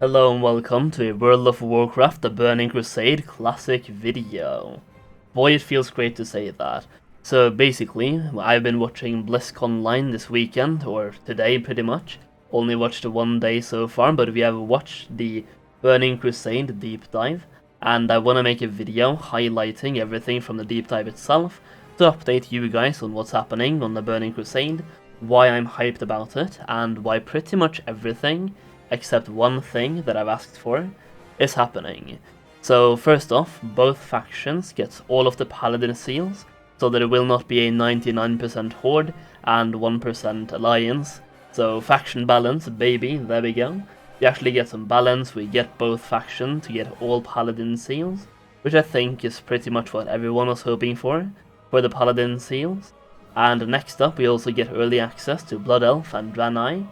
Hello and welcome to a World of Warcraft The Burning Crusade Classic video. Boy, it feels great to say that. So basically, I've been watching BlizzCon Online this weekend, or today pretty much. Only watched one day so far, but we have watched the Burning Crusade deep dive, and I want to make a video highlighting everything from the deep dive itself to update you guys on what's happening on the Burning Crusade, why I'm hyped about it, and why pretty much everything except one thing that I've asked for is happening. So first off, both factions get all of the Paladin seals, so that it will not be a 99% Horde and 1% Alliance. So faction balance, baby, there we go. We actually get some balance, we get both factions to get all Paladin seals, which I think is pretty much what everyone was hoping for the Paladin seals. And next up we also get early access to Blood Elf and Draenei,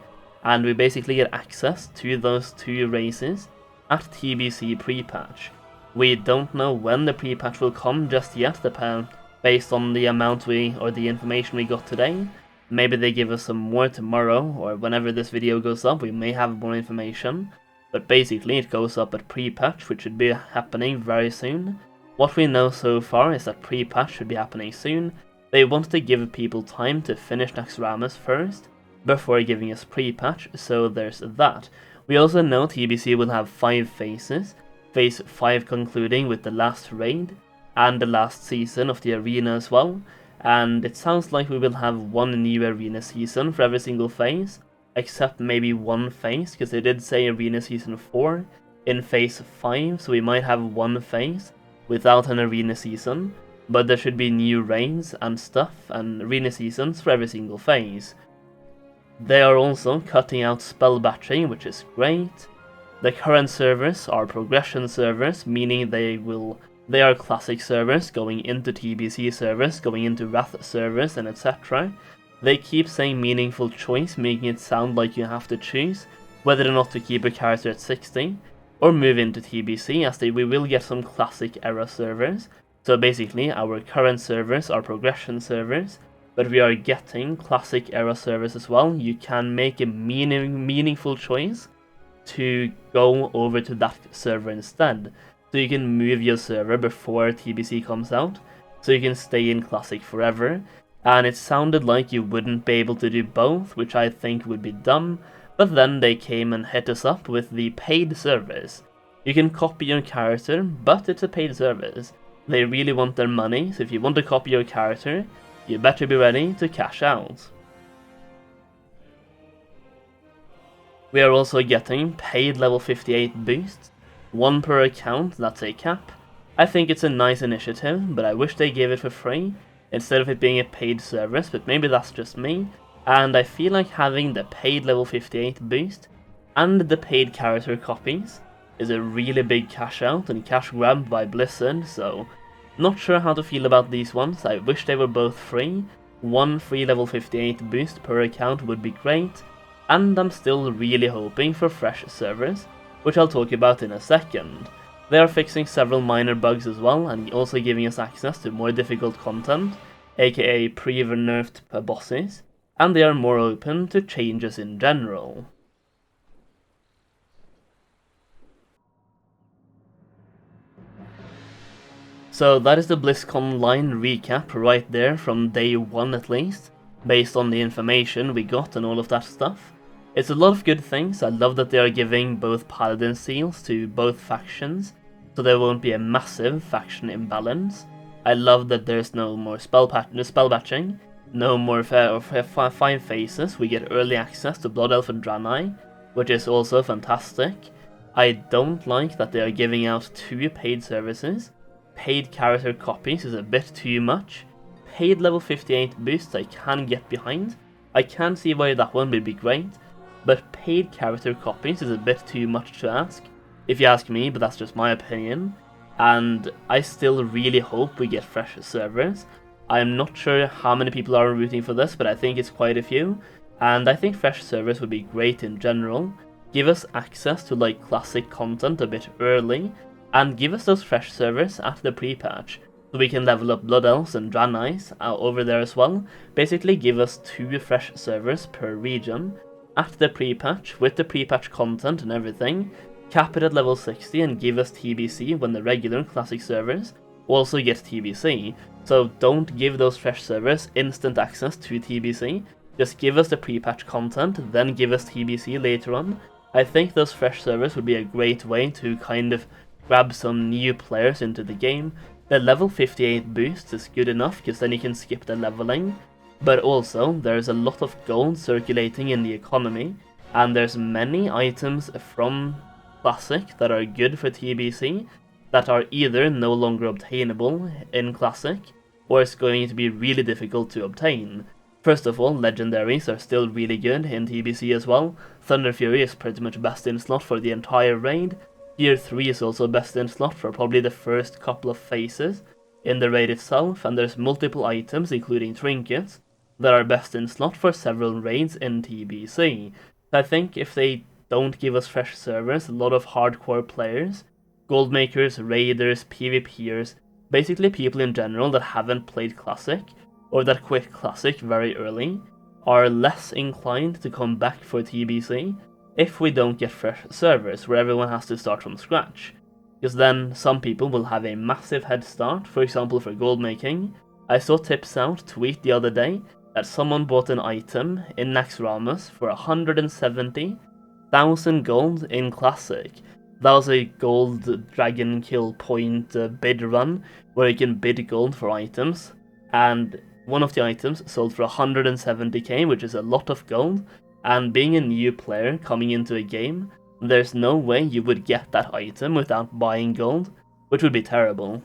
and we basically get access to those two races at TBC Prepatch. We don't know when the Prepatch will come just yet, based on the amount or the information we got today. Maybe they give us some more tomorrow, or whenever this video goes up we may have more information. But basically it goes up at Prepatch, which should be happening very soon. What we know so far is that Prepatch should be happening soon. They want to give people time to finish Naxxramas first, before giving us Prepatch, so there's that. We also know TBC will have 5 phases, phase 5 concluding with the last raid, and the last season of the arena as well, and it sounds like we will have one new arena season for every single phase, except maybe one phase, because they did say arena season 4 in phase 5, so we might have one phase without an arena season, but there should be new raids and stuff and arena seasons for every single phase. They are also cutting out spell batching, which is great. The current servers are progression servers, meaning they are classic servers going into TBC servers, going into Wrath servers, and etc. They keep saying meaningful choice, making it sound like you have to choose whether or not to keep a character at 60 or move into TBC, as we will get some classic era servers. So basically our current servers are progression servers, but we are getting classic era servers as well. You can make a meaningful choice to go over to that server instead. So you can move your server before TBC comes out, so you can stay in classic forever. And it sounded like you wouldn't be able to do both, which I think would be dumb, but then they came and hit us up with the paid service. You can copy your character, but it's a paid service. They really want their money, so if you want to copy your character, you better be ready to cash out. We are also getting paid level 58 boosts, 1 per account, that's a cap. I think it's a nice initiative, but I wish they gave it for free, instead of it being a paid service, but maybe that's just me. And I feel like having the paid level 58 boost and the paid character copies is a really big cash out and cash grab by Blizzard, so not sure how to feel about these ones. I wish they were both free. 1 free level 58 boost per account would be great, and I'm still really hoping for fresh servers, which I'll talk about in a second. They are fixing several minor bugs as well, and also giving us access to more difficult content, aka pre-nerfed bosses, and they are more open to changes in general. So that is the BlizzCon Online recap right there from day 1 at least, based on the information we got and all of that stuff. It's a lot of good things. I love that they are giving both Paladin seals to both factions, so there won't be a massive faction imbalance. I love that there's no more spell batching, no more 5 phases. We get early access to Blood Elf and Draenei, which is also fantastic. I don't like that they are giving out 2 paid services. Paid character copies is a bit too much. Paid level 58 boosts I can get behind. I can see why that one would be great, but paid character copies is a bit too much to ask, if you ask me, but that's just my opinion. And I still really hope we get fresh servers. I'm not sure how many people are rooting for this, but I think it's quite a few, and I think fresh servers would be great in general. Give us access to like classic content a bit early, and give us those fresh servers at the pre-patch, so we can level up Blood Elves and Draenei over there as well. Basically give us 2 fresh servers per region at the pre-patch, with the pre-patch content and everything, cap it at level 60 and give us TBC when the regular classic servers also get TBC. So don't give those fresh servers instant access to TBC, just give us the pre-patch content, then give us TBC later on. I think those fresh servers would be a great way to kind of grab some new players into the game. The level 58 boost is good enough, because then you can skip the leveling, but also there's a lot of gold circulating in the economy, and there's many items from Classic that are good for TBC that are either no longer obtainable in Classic, or it's going to be really difficult to obtain. First of all, legendaries are still really good in TBC as well. Thunder Fury is pretty much best in slot for the entire raid. Tier 3 is also best in slot for probably the first couple of phases in the raid itself, and there's multiple items, including trinkets, that are best in slot for several raids in TBC. I think if they don't give us fresh servers, a lot of hardcore players, goldmakers, raiders, PvPers, basically people in general that haven't played Classic, or that quit Classic very early, are less inclined to come back for TBC if we don't get fresh servers where everyone has to start from scratch. Because then some people will have a massive head start. For example, for gold making, I saw Tips Out tweet the other day that someone bought an item in Naxxramas for 170,000 gold in Classic. That was a gold dragon kill point bid run where you can bid gold for items, and one of the items sold for 170k, which is a lot of gold, and being a new player coming into a game, there's no way you would get that item without buying gold, which would be terrible.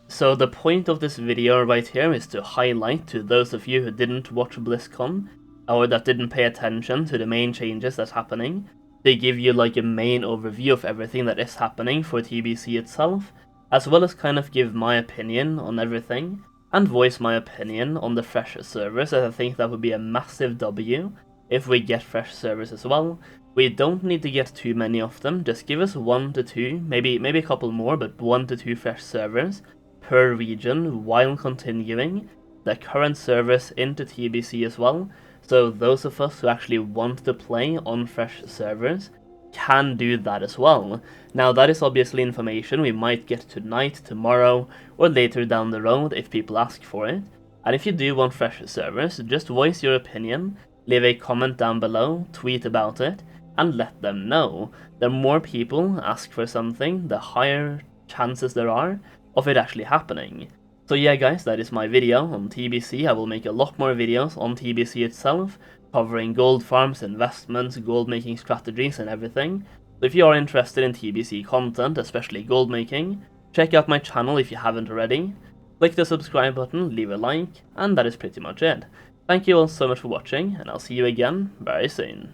So the point of this video right here is to highlight to those of you who didn't watch BlizzCon, or that didn't pay attention to the main changes that's happening, to give you like a main overview of everything that is happening for TBC itself, as well as kind of give my opinion on everything, and voice my opinion on the fresh servers, as I think that would be a massive W if we get fresh servers as well. We don't need to get too many of them, just give us 1 to 2, maybe a couple more, but 1 to 2 fresh servers per region while continuing the current servers into TBC as well, so those of us who actually want to play on fresh servers can do that as well. Now that is obviously information we might get tonight, tomorrow, or later down the road if people ask for it, and if you do want fresh servers, just voice your opinion, leave a comment down below, tweet about it, and let them know. The more people ask for something, the higher chances there are of it actually happening. So yeah guys, that is my video on TBC. I will make a lot more videos on TBC itself, covering gold farms, investments, gold making strategies and everything. So if you are interested in TBC content, especially gold making, check out my channel if you haven't already. Click the subscribe button, leave a like, and that is pretty much it. Thank you all so much for watching, and I'll see you again very soon.